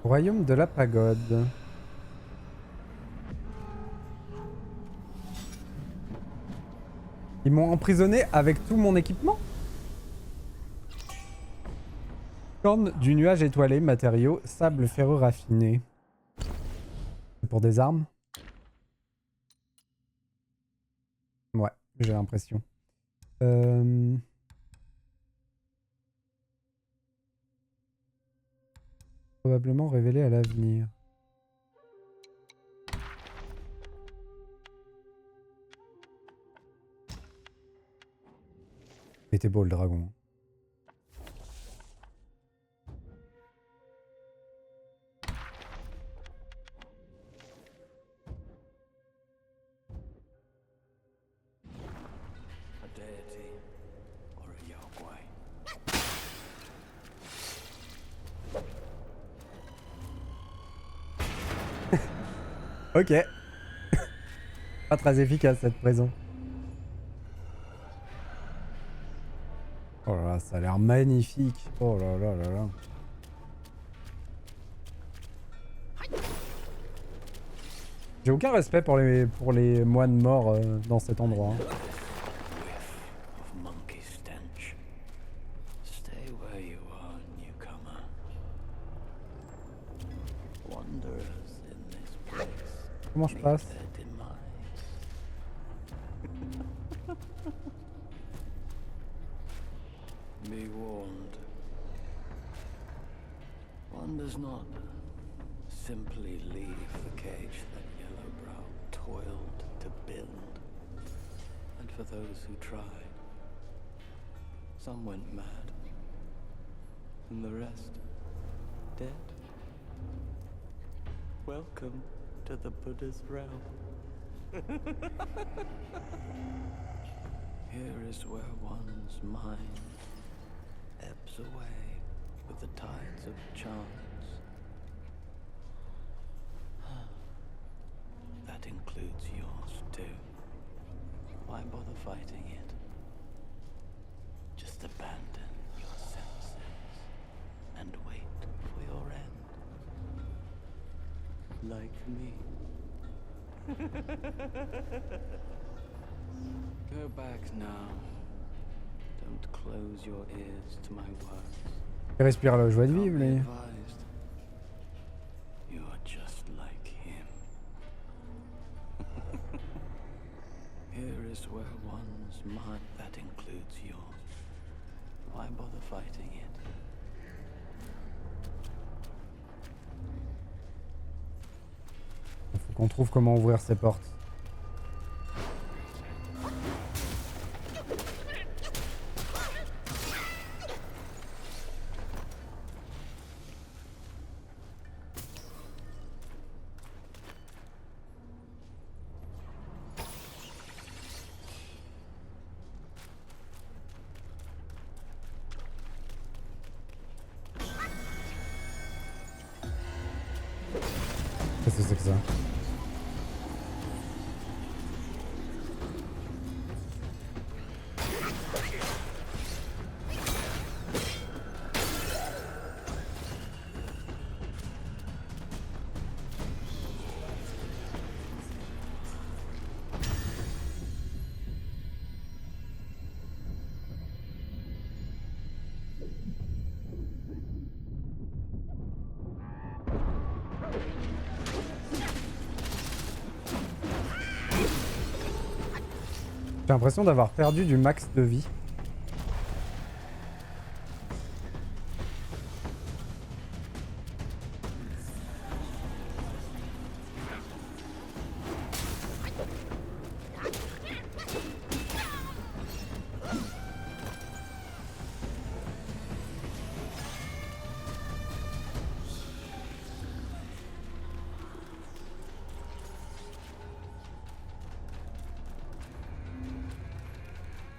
Royaume de la pagode. Ils m'ont emprisonné avec tout mon équipement. Corne du nuage étoilé, matériaux, sable ferreux raffiné. C'est pour des armes? Ouais, j'ai l'impression. Probablement révélé à l'avenir. Il était beau le dragon. Ok. Pas très efficace cette prison. Oh là là, ça a l'air magnifique. Oh là là là là. J'ai aucun respect pour les moines morts dans cet endroit. Hein. Comment je passe? Be warned. One does not simply leave the cage that Yellowbrow toiled to build. And for those who tried, some went mad, and the rest dead. Welcome to the Buddha's realm. Here is where one's mind ebbs away with the tides of chance. That includes yours too. Why bother fighting it? Just abandon your senses and wait for your end. Like me. Go back now. Don't close your ears to my words. Il respire la joie de vivre, les... You are just like him. Here is where one's mind that includes yours. Why bother fighting it? Faut qu'on trouve comment ouvrir ces portes. Qu'est-ce que c'est que ça? J'ai l'impression d'avoir perdu du max de vie.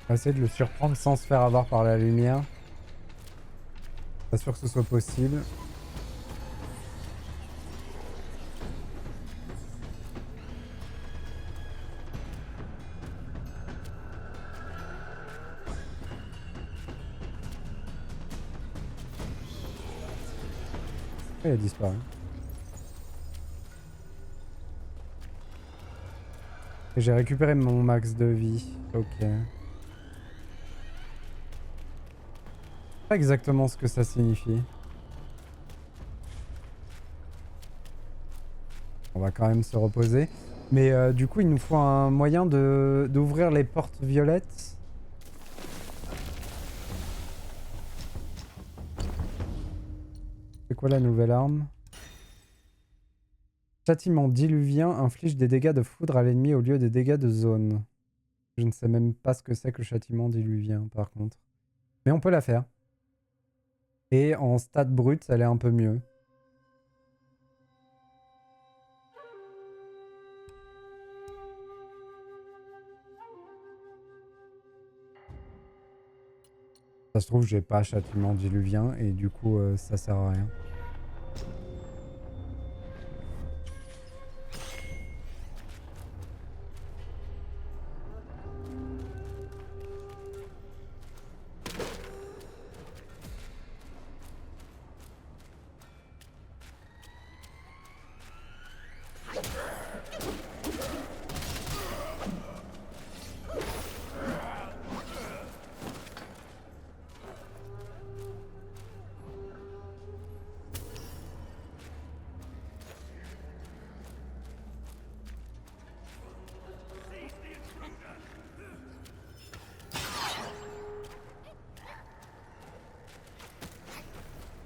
On va essayer de le surprendre sans se faire avoir par la lumière. Pas sûr que ce soit possible. Il a disparu. Et j'ai récupéré mon max de vie. Ok. Pas exactement ce que ça signifie. On va quand même se reposer. Mais du coup, il nous faut un moyen d'ouvrir les portes violettes. C'est quoi la nouvelle arme? Châtiment diluvien inflige des dégâts de foudre à l'ennemi au lieu des dégâts de zone. Je ne sais même pas ce que c'est que le châtiment diluvien par contre. Mais on peut la faire. Et en stat brut, elle est un peu mieux. Ça se trouve, j'ai pas châtiment diluvien et du coup, ça sert à rien.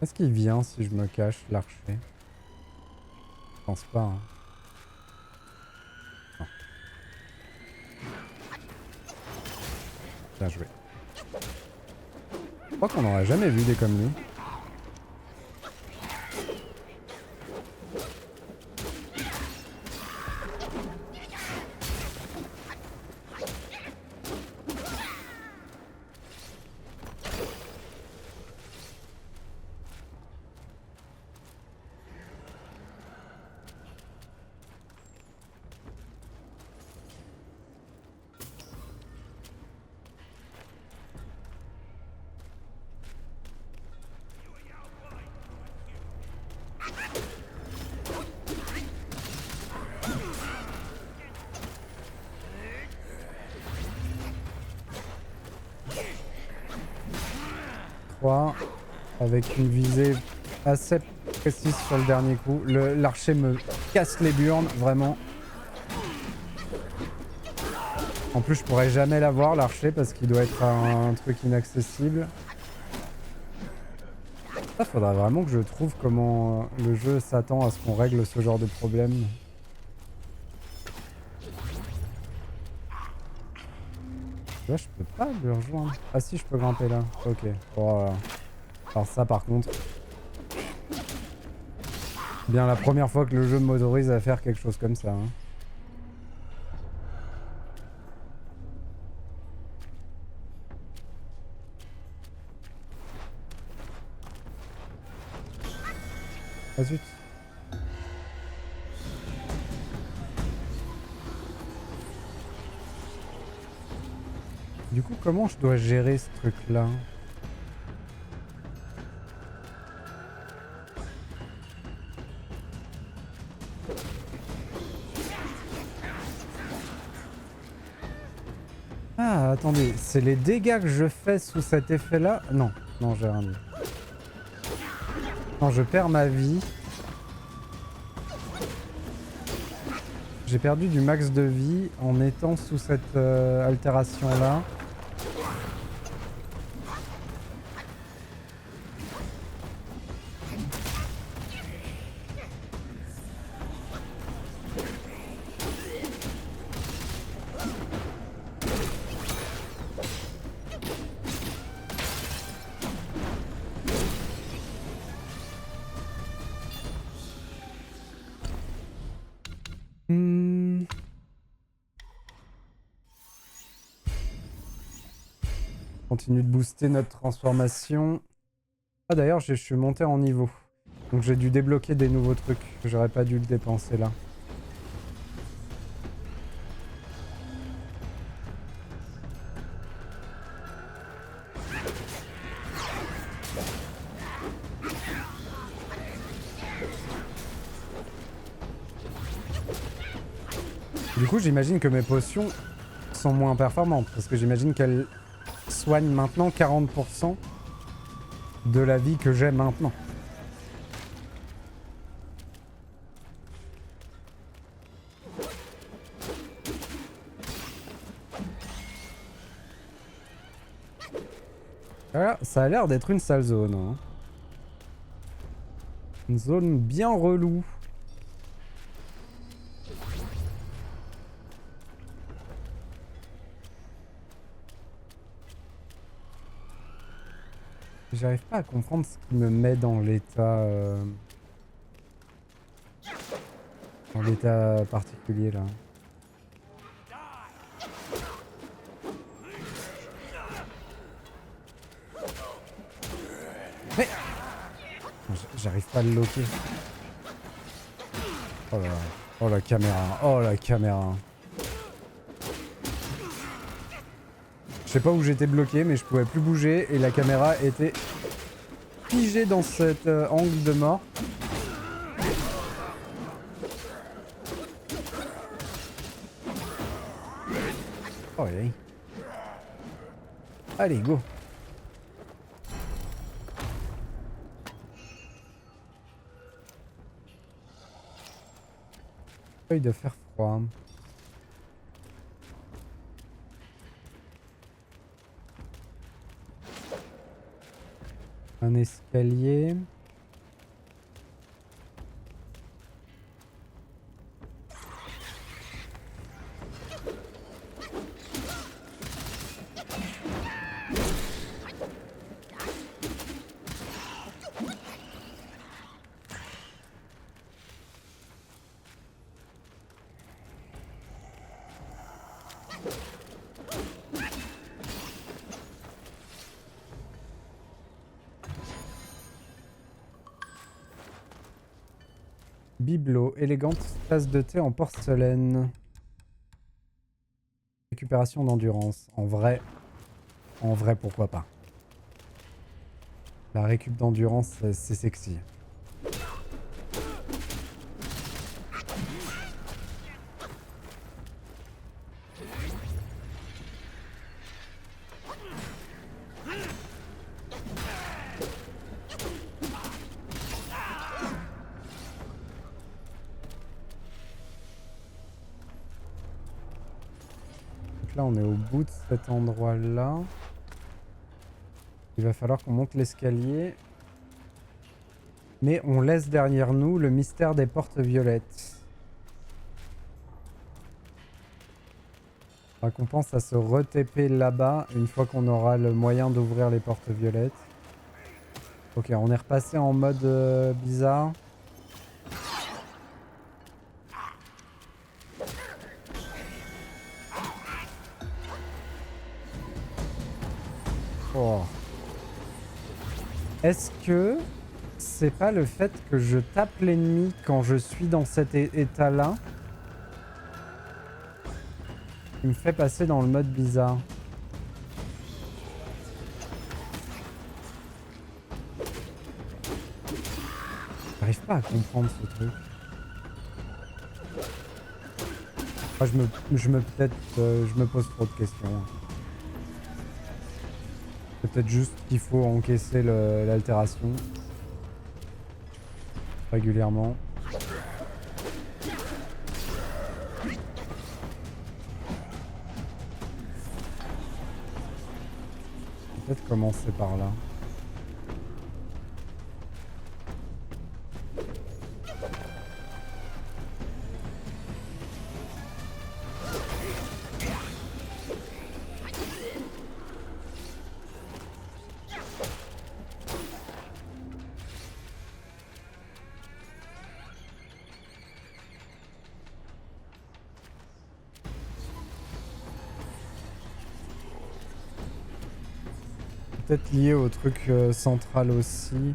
Est-ce qu'il vient si je me cache, l'archer? Je pense pas. Hein. Non. Bien joué. Je crois qu'on n'en a jamais vu des comme lui. Avec une visée assez précise sur le dernier coup. L'archer me casse les burnes, vraiment. En plus, je pourrais jamais l'avoir, l'archer, parce qu'il doit être un truc inaccessible. Ça, faudrait vraiment que je trouve comment le jeu s'attend à ce qu'on règle ce genre de problème. Là, je peux pas le rejoindre. Ah si, je peux grimper là. Ok. Oh, alors ça, par contre... Bien la première fois que le jeu m'autorise à faire quelque chose comme ça. Hein. Ah zut. Du coup, comment je dois gérer ce truc-là? Ah, attendez, c'est les dégâts que je fais sous cet effet-là? Non, non, j'ai rien dit. Non, je perds ma vie. J'ai perdu du max de vie en étant sous cette altération-là. Continue de booster notre transformation. Ah d'ailleurs, je suis monté en niveau. Donc j'ai dû débloquer des nouveaux trucs. J'aurais pas dû le dépenser là. Du coup, j'imagine que mes potions sont moins performantes. Parce que j'imagine qu'elles soignent maintenant 40% de la vie que j'ai maintenant. Voilà, ça a l'air d'être une sale zone. Hein. Une zone bien relou. J'arrive pas à comprendre ce qui me met dans l'état... dans l'état particulier là. Mais... J'arrive pas à le loquer. Oh là là. Oh la caméra. Oh la caméra. Je sais pas où j'étais bloqué, mais je pouvais plus bouger et la caméra était figée dans cet angle de mort. Oh yeah. Allez, go. Feuille de fer froid. Un escalier. Bibelot, élégante tasse de thé en porcelaine. Récupération d'endurance. En vrai, pourquoi pas. La récup d'endurance, c'est sexy. Là on est au bout de cet endroit là. Il va falloir qu'on monte l'escalier. Mais on laisse derrière nous le mystère des portes violettes. Faudra qu'on pense à se re-TP là-bas une fois qu'on aura le moyen d'ouvrir les portes violettes. Ok, on est repassé en mode bizarre. Oh. Est-ce que c'est pas le fait que je tape l'ennemi quand je suis dans cet état-là qui me fait passer dans le mode bizarre? J'arrive pas à comprendre ce truc. Ah, je me pose trop de questions. C'est peut-être juste qu'il faut encaisser l'altération régulièrement. Peut-être commencer par là. Peut-être lié au truc central aussi.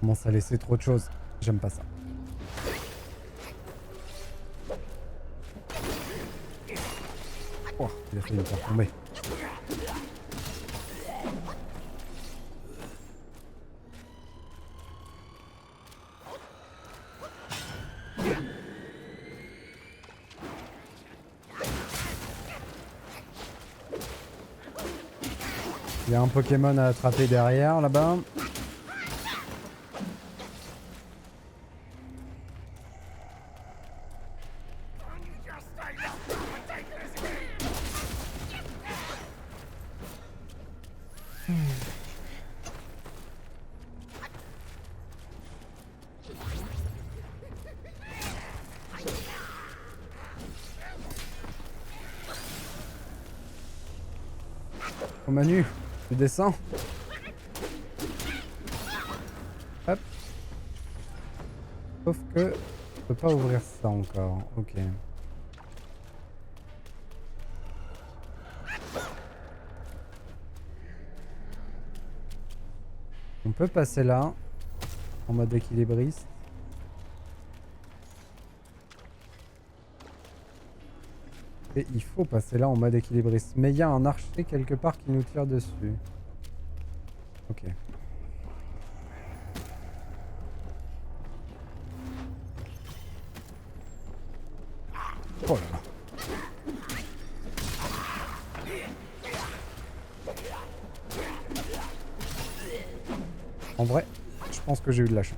commence à laisser trop de choses. J'aime pas ça. Oh, il a failli me faire tomber. Il y a un Pokémon à attraper derrière, là-bas. Oh Manu, tu descends. Hop. Sauf que je peux pas ouvrir ça encore. Ok. On peut passer là en mode équilibriste. Et il faut passer là en mode équilibriste. Mais il y a un archer quelque part qui nous tire dessus. Ok. Oh là là. En vrai, je pense que j'ai eu de la chance.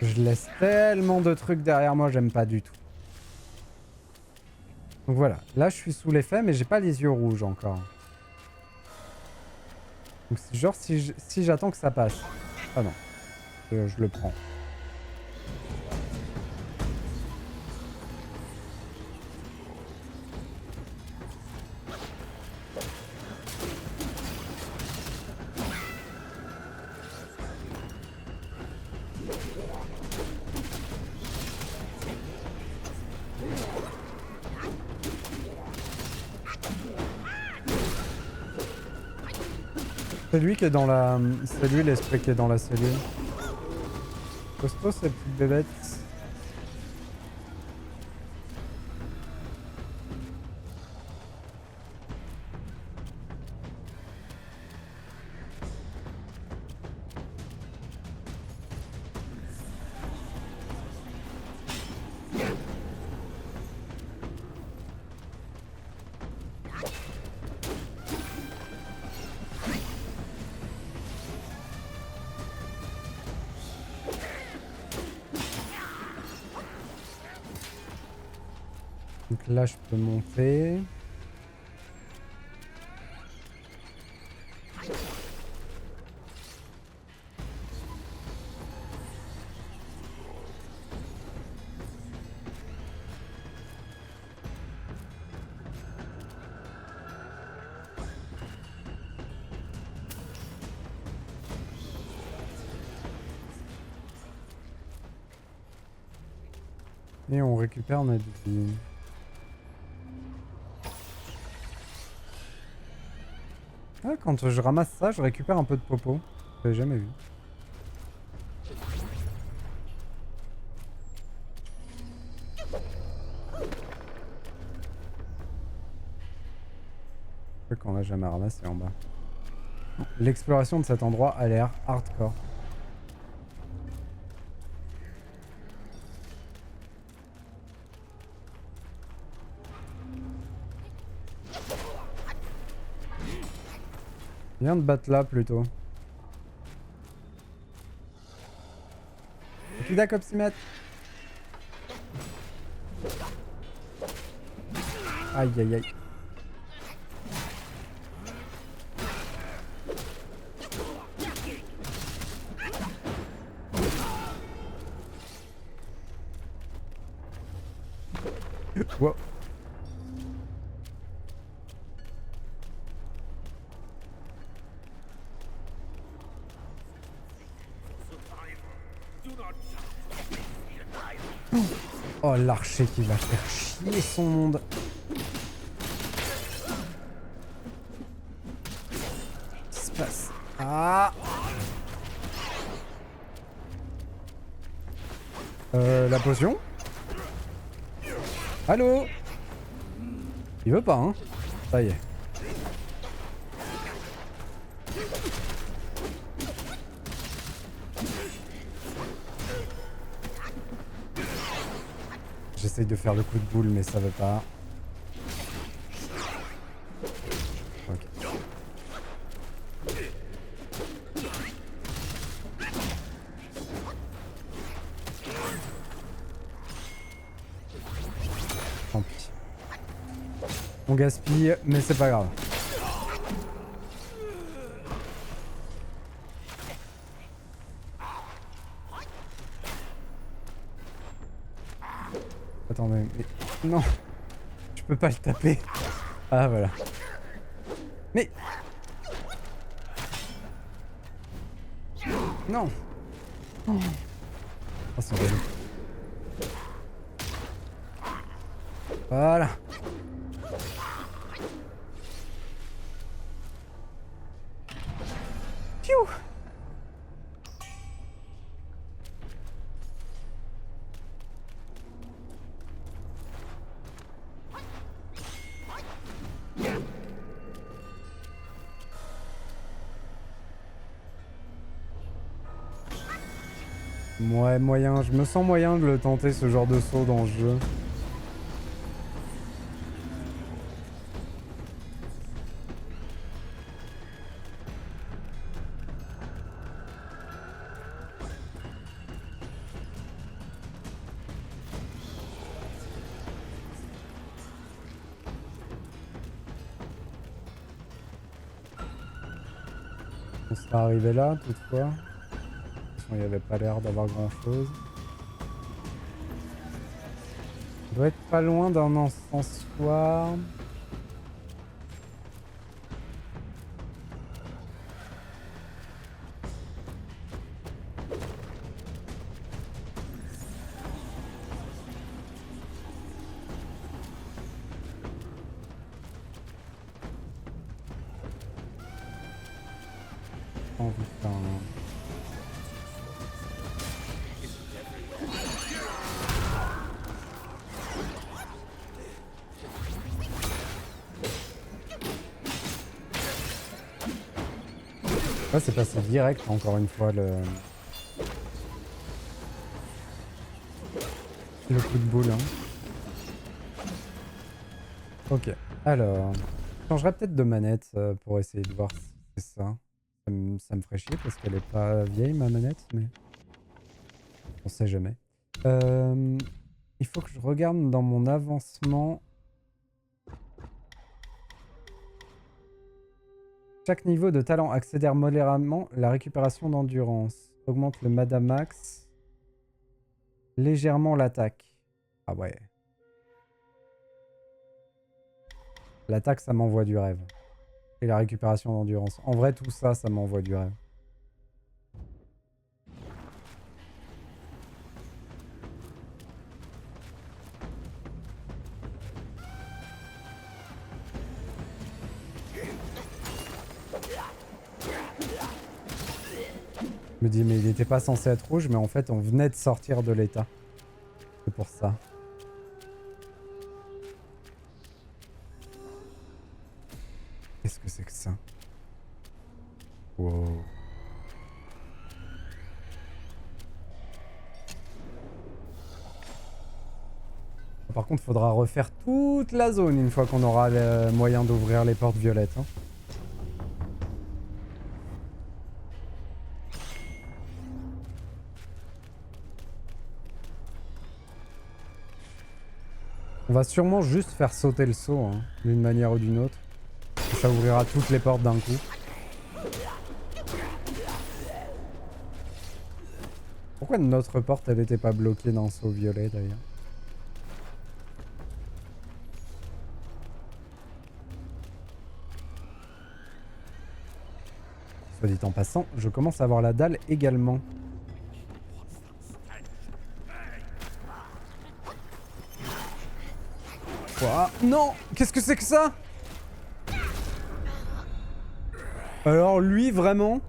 Je laisse tellement de trucs derrière moi, j'aime pas du tout. Donc voilà, là je suis sous l'effet mais j'ai pas les yeux rouges encore. Donc c'est genre si j'attends que ça passe. Ah non, je le prends. C'est lui qui est dans la... C'est lui l'esprit qui est dans la cellule. Costaud ces petites bébêtes. Donc là je peux monter. Et on récupère notre vie. Ah, quand je ramasse ça, je récupère un peu de popo. J'avais jamais vu. Qu'on n'a jamais ramassé en bas. L'exploration de cet endroit a l'air hardcore. Viens de battre là plutôt. Tu d'accord, Psymètre? Aïe aïe aïe. Oh, l'archer qui va faire chier son monde. Qu'est-ce qui se passe? Ah! La potion? Allô? Il veut pas, hein? Ça y est. J'essaye de faire le coup de boule, mais ça veut pas. Ok. Tant pis. On gaspille, mais c'est pas grave. Attendez, mais... Non! Je peux pas le taper. Ah, voilà. Mais... Non! Oh, c'est relou. Voilà. Piou! Ouais, moyen. Je me sens moyen de le tenter, ce genre de saut dans le jeu. On serait arrivé là, toutefois. De toute façon, il n'y avait pas l'air d'avoir grand-chose. On doit être pas loin d'un encensoir. Envie de faire un... Ouais, c'est passé direct encore une fois le coup de boule. Hein. Ok, alors... Je changerais peut-être de manette pour essayer de voir si c'est ça. Ça me ferait chier parce qu'elle est pas vieille ma manette, mais... On sait jamais. Il faut que je regarde dans mon avancement... Chaque niveau de talent accélère modérément la récupération d'endurance. Augmente le Madamax. Légèrement l'attaque. Ah ouais. L'attaque, ça m'envoie du rêve. Et la récupération d'endurance. En vrai, tout ça, ça m'envoie du rêve. Je me dis, mais il était pas censé être rouge, mais en fait, on venait de sortir de l'état. C'est pour ça. Qu'est-ce que c'est que ça? Wow. Par contre, il faudra refaire toute la zone une fois qu'on aura le moyen d'ouvrir les portes violettes. Hein. On va sûrement juste faire sauter le saut, hein, d'une manière ou d'une autre. Et ça ouvrira toutes les portes d'un coup. Pourquoi notre porte, elle n'était pas bloquée dans le saut violet d'ailleurs? Soit dit en passant, je commence à avoir la dalle également. Ouah, non! Qu'est-ce que c'est que ça? Alors lui, vraiment...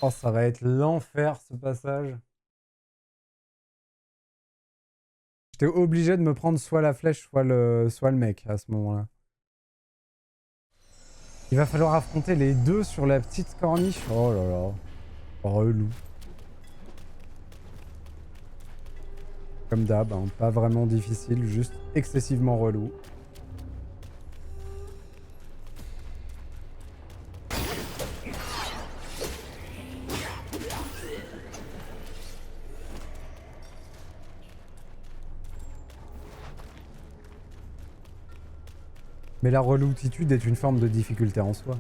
Oh, ça va être l'enfer, ce passage. J'étais obligé de me prendre soit la flèche, soit le mec, à ce moment-là. Il va falloir affronter les deux sur la petite corniche. Oh là là. Relou. Comme d'hab, hein, pas vraiment difficile, juste excessivement relou. Mais la reloutitude est une forme de difficulté en soi.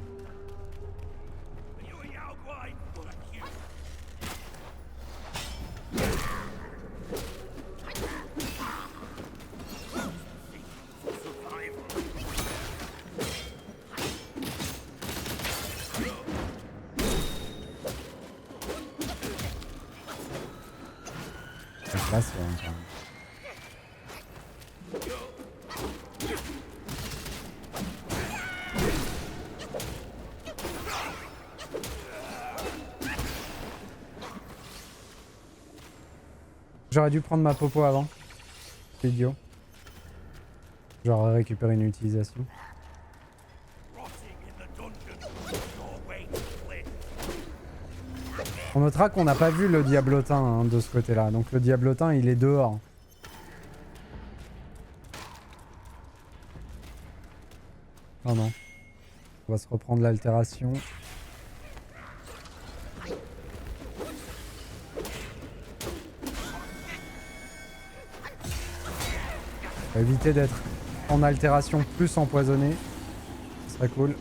C'est classe, ouais, quand même. J'aurais dû prendre ma popo avant. C'est idiot. J'aurais récupéré une utilisation. On notera qu'on n'a pas vu le diablotin hein, de ce côté-là. Donc le diablotin, il est dehors. Oh non. On va se reprendre l'altération. On va éviter d'être en altération plus empoisonné. Ce serait cool.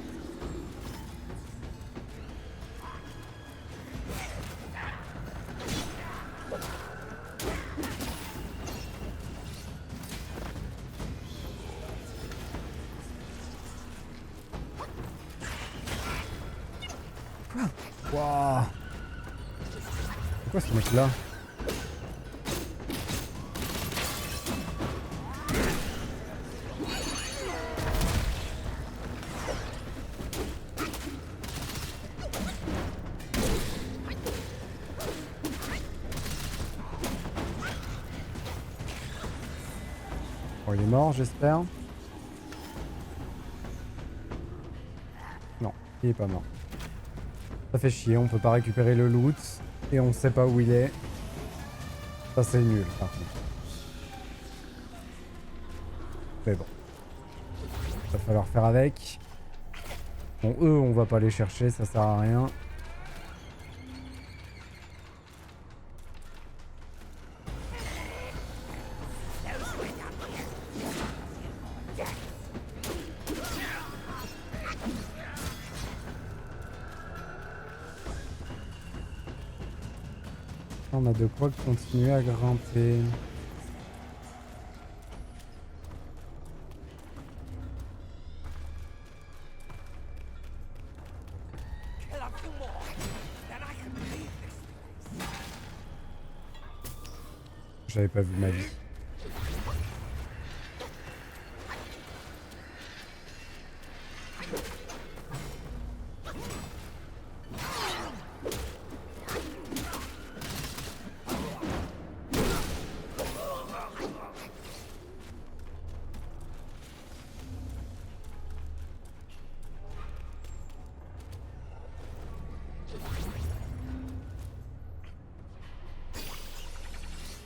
Wouah. C'est quoi ce mec là? Bon, il est mort, j'espère. Non, il est pas mort. Ça fait chier, on peut pas récupérer le loot et on sait pas où il est. Ça c'est nul par contre. Mais bon. Va falloir faire avec. Bon, eux, on va pas les chercher, ça sert à rien. On a de quoi continuer à grimper. J'avais pas vu ma vie.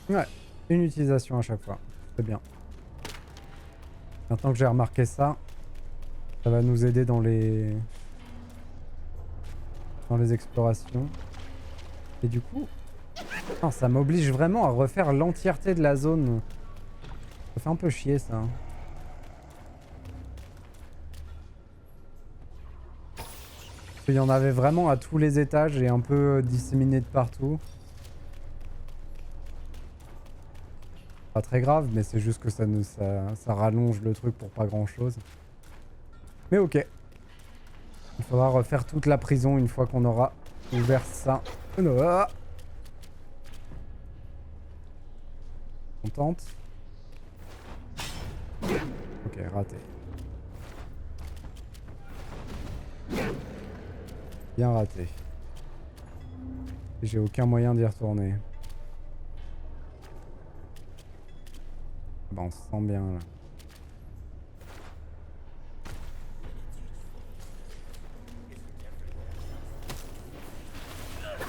Ouais, une utilisation à chaque fois. C'est bien. Maintenant que j'ai remarqué ça, ça va nous aider dans les explorations. Et du coup, non, ça m'oblige vraiment à refaire l'entièreté de la zone. Ça fait un peu chier ça. Il y en avait vraiment à tous les étages et un peu disséminé de partout. Pas très grave, mais c'est juste que ça rallonge le truc pour pas grand chose. Mais ok. Il faudra refaire toute la prison une fois qu'on aura ouvert ça. On tente. Ok, raté. Bien raté. J'ai aucun moyen d'y retourner. Bah on se sent bien là.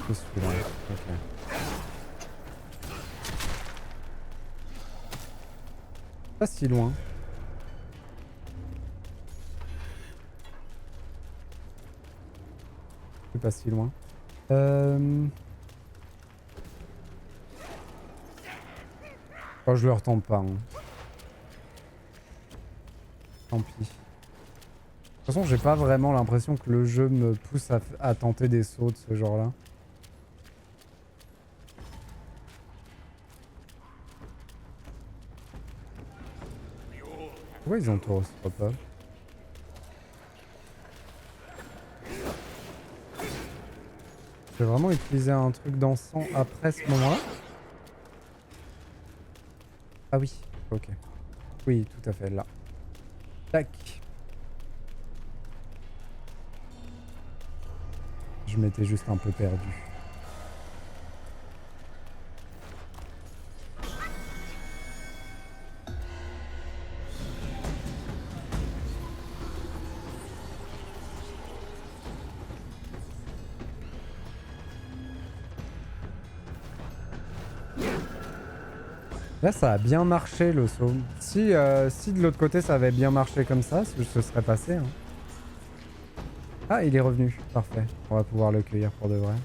C'est celui-là. Ok. Pas si loin. C'est pas si loin. Oh, je le retente pas. Hein. Tant pis. De toute façon, j'ai pas vraiment l'impression que le jeu me pousse à tenter des sauts de ce genre-là. Pourquoi ils ont tout pas? J'ai vraiment utilisé un truc d'encens après ce moment-là? Ah oui, ok. Oui, tout à fait, là. Tac. Je m'étais juste un peu perdu. Là, ça a bien marché le saut. Si de l'autre côté ça avait bien marché comme ça, ce serait passé. Hein. Ah, il est revenu. Parfait. On va pouvoir le cueillir pour de vrai.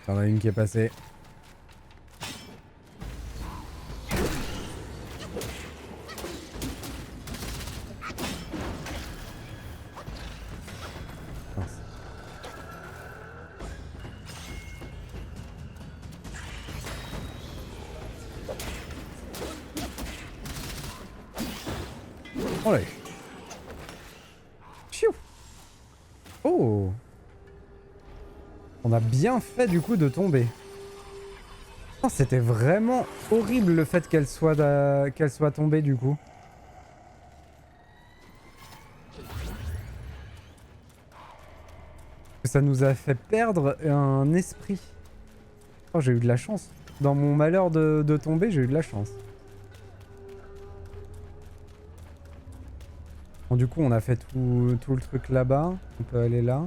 Il y en a une qui est passée. Mince. Oh là. Pfiou. Oh. On a bien fait du coup de tomber. Oh, c'était vraiment horrible le fait qu'elle soit tombée du coup. Ça nous a fait perdre un esprit. Oh, j'ai eu de la chance. Dans mon malheur de tomber, j'ai eu de la chance. Bon, du coup, on a fait tout le truc là-bas. On peut aller là.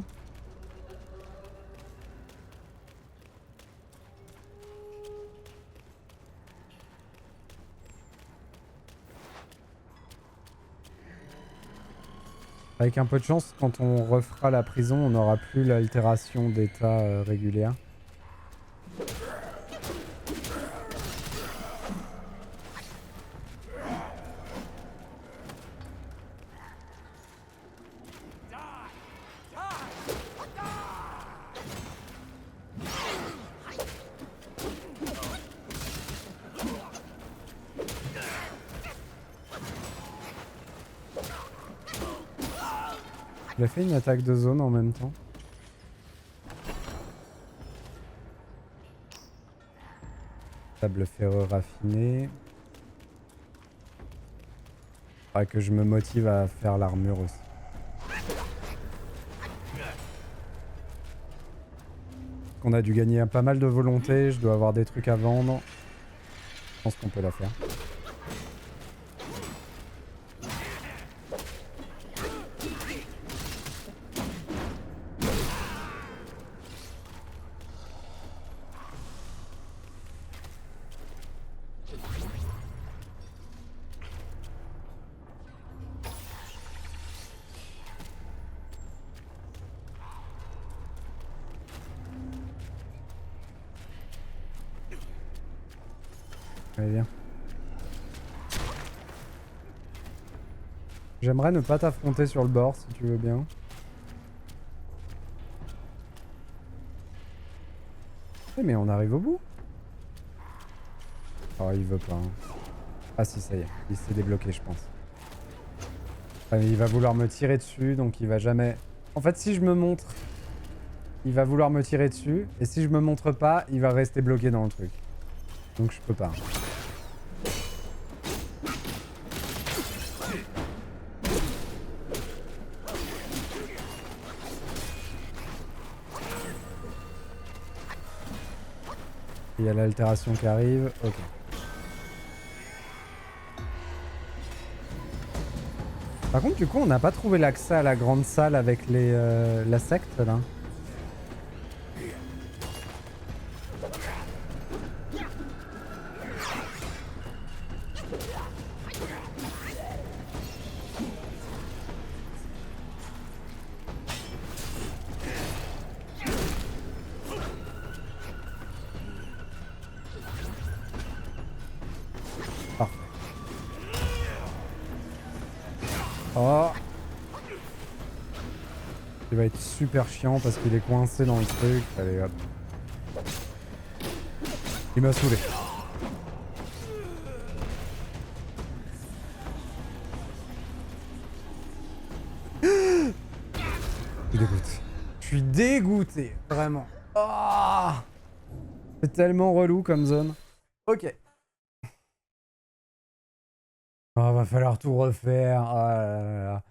Avec un peu de chance, quand on refera la prison, on n'aura plus l'altération d'état régulière. J'ai fait une attaque de zone en même temps. Sable ferreux raffiné. Faudrait que je me motive à faire l'armure aussi. On a dû gagner pas mal de volonté, je dois avoir des trucs à vendre. Je pense qu'on peut la faire. Allez, viens. J'aimerais ne pas t'affronter sur le bord, si tu veux bien. Mais on arrive au bout. Oh, il veut pas. Hein. Ah si, ça y est. Il s'est débloqué, je pense. Il va vouloir me tirer dessus, donc il va jamais... En fait, si je me montre, il va vouloir me tirer dessus. Et si je me montre pas, il va rester bloqué dans le truc. Donc je peux pas. Il y a l'altération qui arrive. Ok. Par contre, du coup, on n'a pas trouvé l'accès à la grande salle avec les, la secte, là. Parfait. Oh! Il va être super chiant parce qu'il est coincé dans le truc. Allez, hop. Il m'a saoulé. Je suis dégoûté. Je suis dégoûté, vraiment. Oh, c'est tellement relou comme zone. Ok. Oh, va falloir tout refaire. Oh là là là.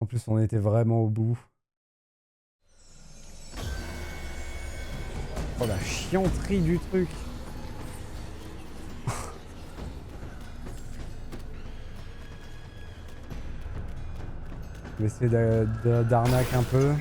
En plus, on était vraiment au bout. Oh la chianterie du truc. Je vais essayer d'arnaque un peu.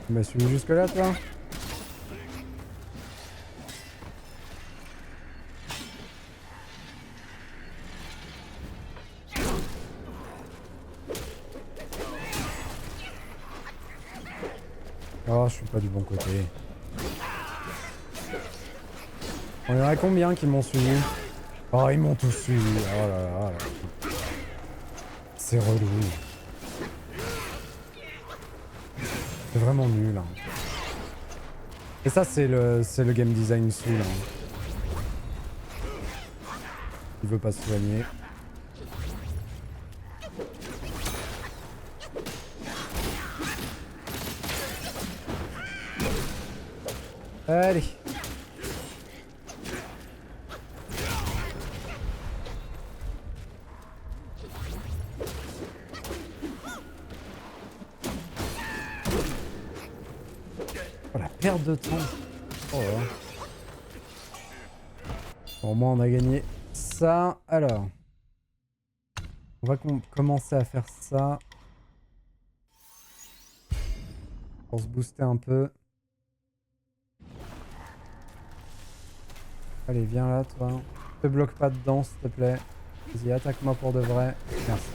Tu m'as suivi jusque là, toi? Oh, je suis pas du bon côté. On y en a combien qui m'ont suivi? Oh, ils m'ont tous suivi. Oh là là là. C'est relou. C'est vraiment nul. Hein. Et ça, c'est le game design saoul. Hein. Il veut pas se soigner. Allez. Oh la perte de temps. Oh là. Bon, au moins on a gagné ça. Alors. On va commencer à faire ça. Pour se booster un peu. Allez, viens là, toi. Te bloque pas dedans, s'il te plaît. Vas-y, attaque-moi pour de vrai. Merci.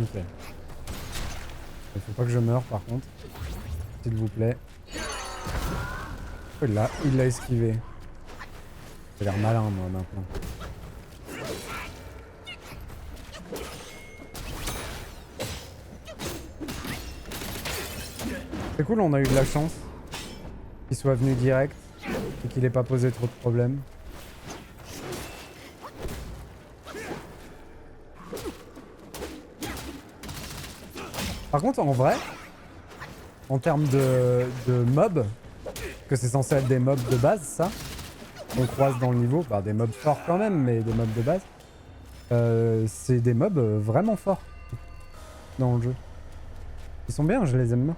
Nickel. Il faut pas que je meure, par contre. S'il vous plaît. Oh, il l'a esquivé. J'ai l'air malin, moi, maintenant. C'est cool, on a eu de la chance qu'il soit venu direct. et qu'il ait pas posé trop de problèmes. Par contre, en vrai, en termes de mobs, que c'est censé être des mobs de base, ça, on croise dans le niveau, bah des mobs forts quand même, mais des mobs de base, c'est des mobs vraiment forts dans le jeu. Ils sont bien, je les aime bien.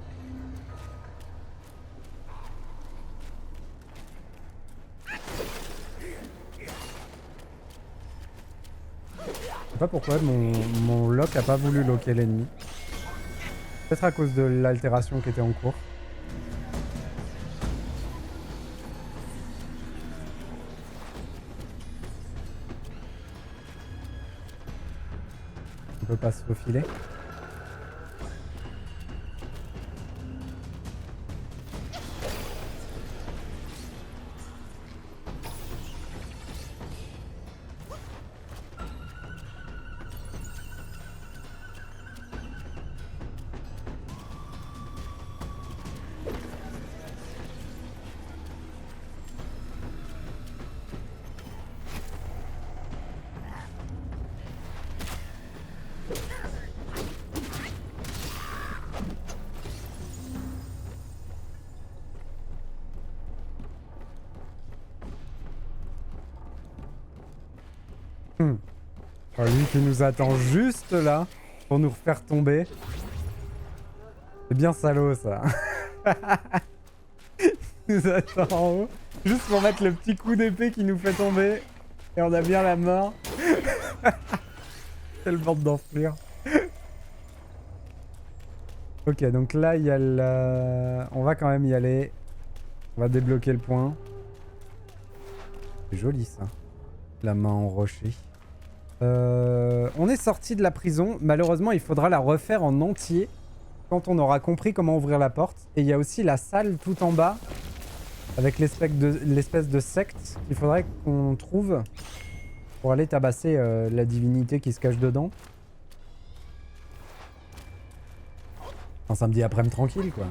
Je sais pas pourquoi mon lock a pas voulu locker l'ennemi. Peut-être à cause de l'altération qui était en cours. On peut pas se faufiler. Oh, lui qui nous attend juste là pour nous refaire tomber. C'est bien salaud ça. Il nous attend en haut. Juste pour mettre le petit coup d'épée qui nous fait tomber. Et on a bien la mort. Quelle bande d'enflure. Ok, donc là il y a la... On va quand même y aller. On va débloquer le point. C'est joli ça. La main en rocher. On est sorti de la prison. Malheureusement, il faudra la refaire en entier quand on aura compris comment ouvrir la porte. Et il y a aussi la salle tout en bas avec l'espèce de secte qu'il faudrait qu'on trouve pour aller tabasser la divinité qui se cache dedans. Un samedi après-midi tranquille, quoi.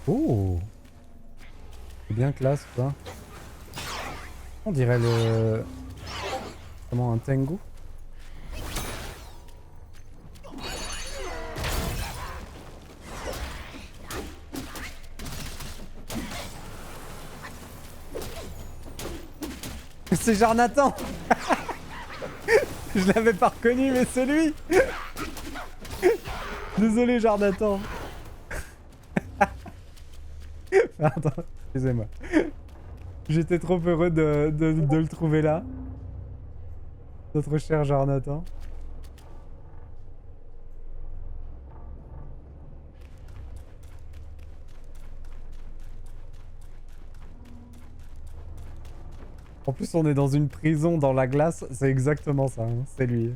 Oh, c'est bien classe, quoi. On dirait le... Comment, un Tengu? C'est Jarnathan. Je l'avais pas reconnu, mais c'est lui. Désolé, Jarnathan. Pardon, excusez-moi. J'étais trop heureux de le trouver là. Notre cher Jarnathan. En plus, on est dans une prison dans la glace. C'est exactement ça, hein. C'est lui.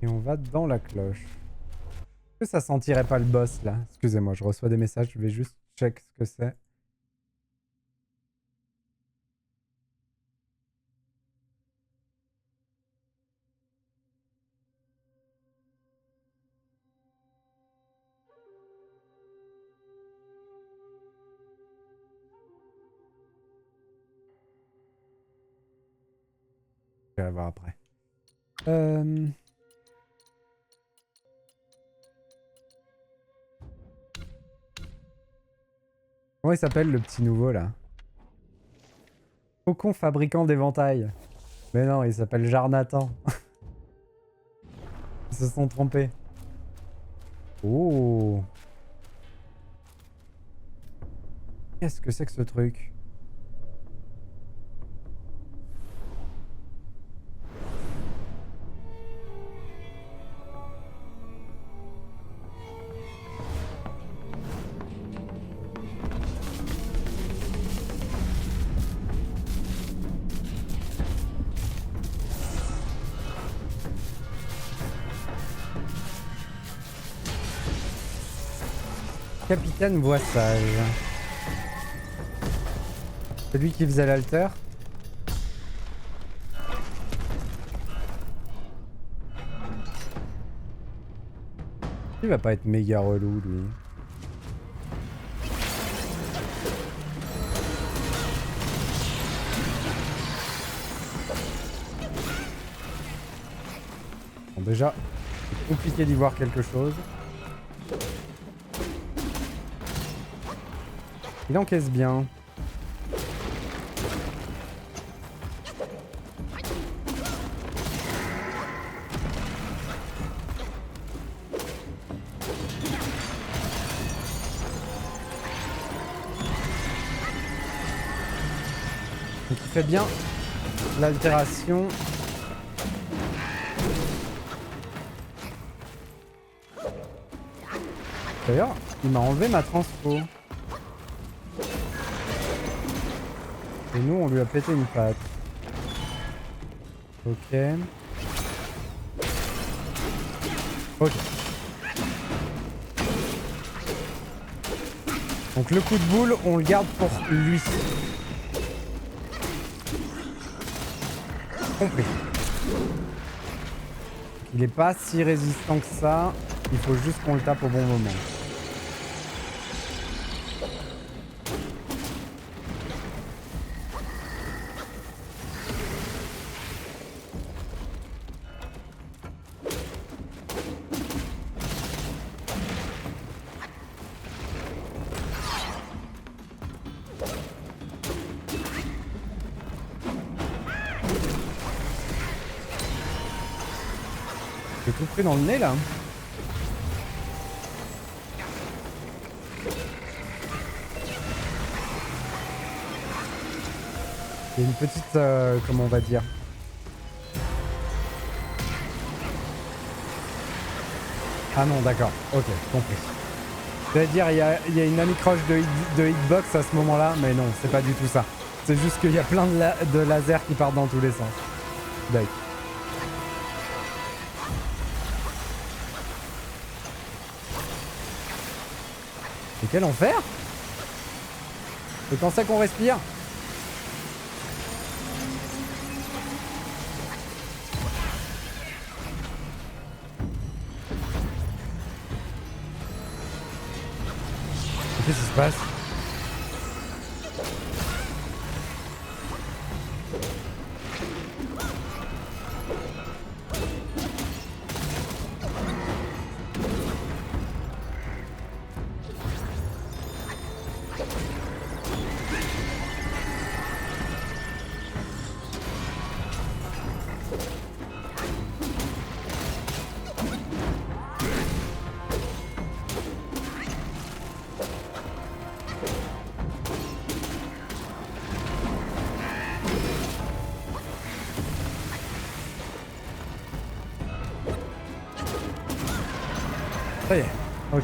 Et on va dans la cloche. Est-ce que ça sentirait pas le boss là? Excusez-moi, je reçois des messages, je vais juste check ce que c'est. Je vais voir après. Comment il s'appelle le petit nouveau là? Faucon fabricant d'éventails. Mais non, il s'appelle Jarnathan. Ils se sont trompés. Oh. Qu'est-ce que c'est que ce truc? Capitaine Boissage. C'est lui qui faisait l'alter. Il va pas être méga relou lui. Bon déjà, c'est compliqué d'y voir quelque chose. Il encaisse bien. Donc il fait bien l'altération. D'ailleurs, il m'a enlevé ma transfo. Et nous, on lui a pété une patte. Ok. Ok. Donc le coup de boule, on le garde pour lui. Compris. Il est pas si résistant que ça. Il faut juste qu'on le tape au bon moment. J'ai tout pris dans le nez là. Il y a une petite... comment on va dire? Ah non, d'accord. Ok, compris. J'allais dire, il y a une amicroche de hitbox à ce moment-là, mais non, c'est pas du tout ça. C'est juste qu'il y a plein de lasers qui partent dans tous les sens. D'accord. Et quel enfer! C'est quand ça qu'on respire? Qu'est-ce qui se passe? Ça y est, ok.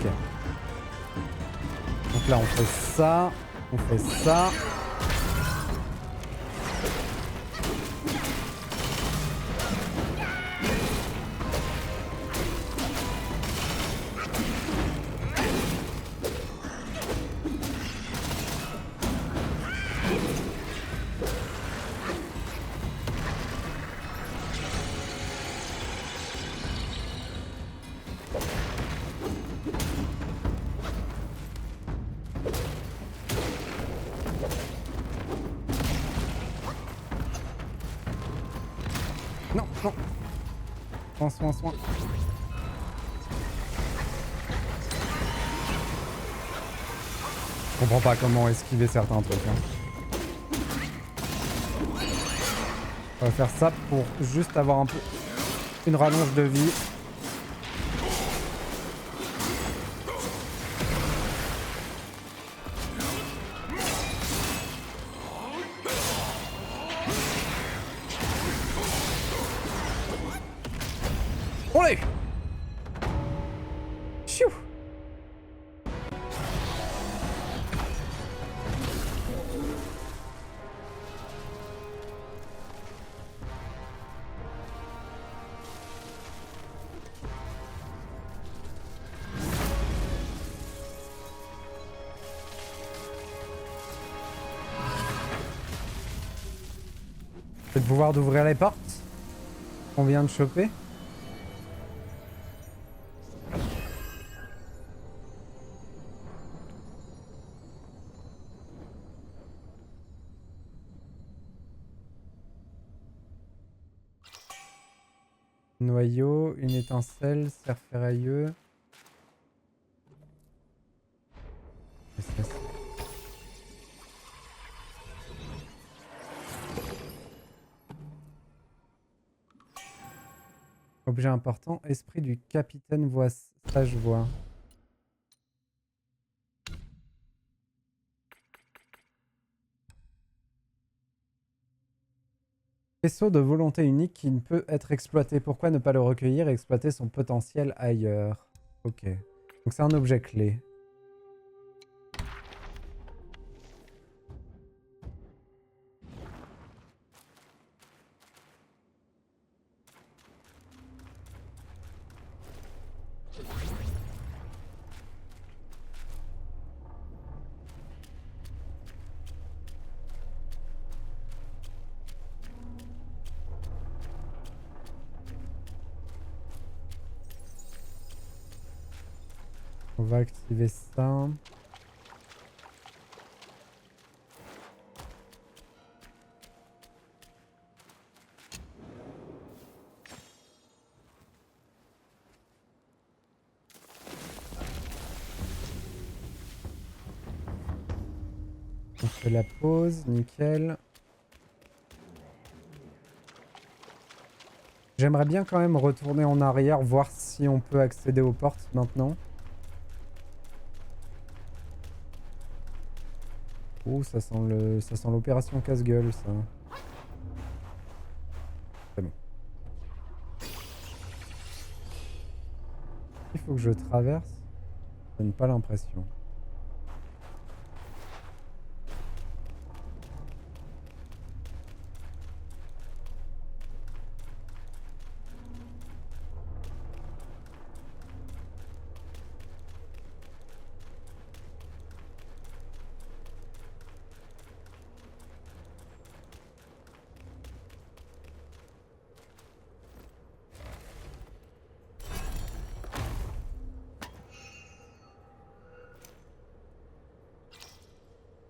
Donc là on fait ça, on fait ça. Non, non. Soin. Je comprends pas comment esquiver certains trucs. Hein. On va faire ça pour juste avoir un peu une rallonge de vie. On l'a eu. Chou. C'est le pouvoir d'ouvrir les portes qu'on vient de choper. Noyau, une étincelle, cerf ferrailleux. Objet important, esprit du capitaine voix sage voix. Faisceau de volonté unique qui ne peut être exploité. Pourquoi ne pas le recueillir et exploiter son potentiel ailleurs? Ok. Donc c'est un objet clé. On va activer ça. On fait la pause, nickel. J'aimerais bien quand même retourner en arrière, voir si on peut accéder aux portes maintenant. Oh, ça sent l'opération casse-gueule, ça. C'est bon. Il faut que je traverse. Ça donne pas l'impression.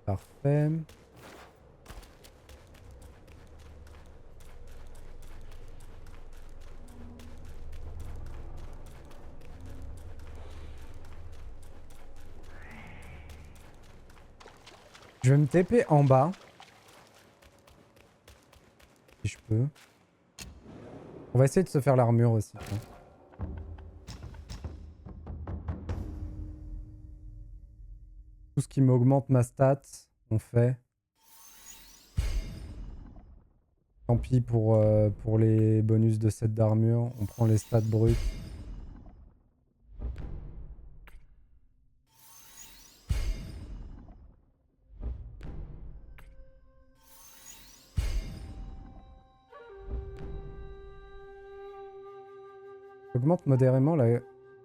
Parfait. Je vais me TP en bas. Si je peux. On va essayer de se faire l'armure aussi. Tiens. Tout ce qui m'augmente ma stat, on fait. Tant pis pour les bonus de set d'armure. On prend les stats brutes. Augmente modérément la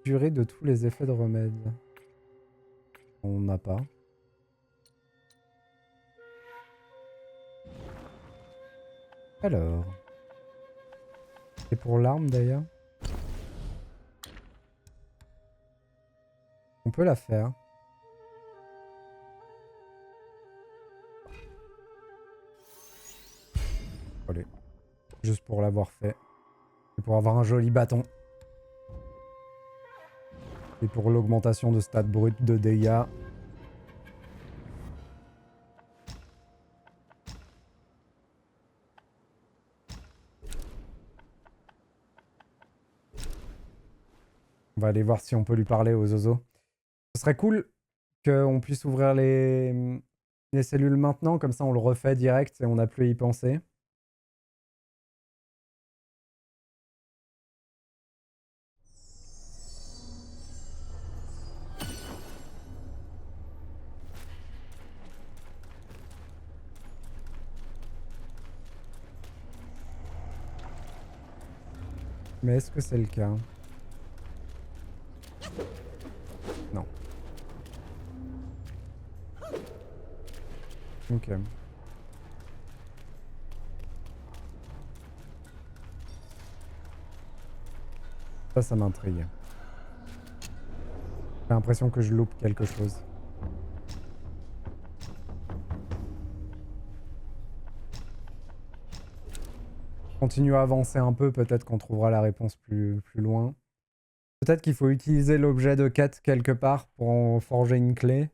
durée de tous les effets de remède. On n'a pas. Alors. Et pour l'arme d'ailleurs. On peut la faire. Allez. Juste pour l'avoir fait. Et pour avoir un joli bâton. Et pour l'augmentation de stats brut de dégâts. On va aller voir si on peut lui parler aux oiseaux. Ce serait cool qu'on puisse ouvrir les cellules maintenant. Comme ça, on le refait direct et on n'a plus à y penser. Mais est-ce que c'est le cas? Non. Ok. Ça m'intrigue. J'ai l'impression que je loupe quelque chose. Continue à avancer un peu, peut-être qu'on trouvera la réponse plus loin. Peut-être qu'il faut utiliser l'objet de quête quelque part pour en forger une clé.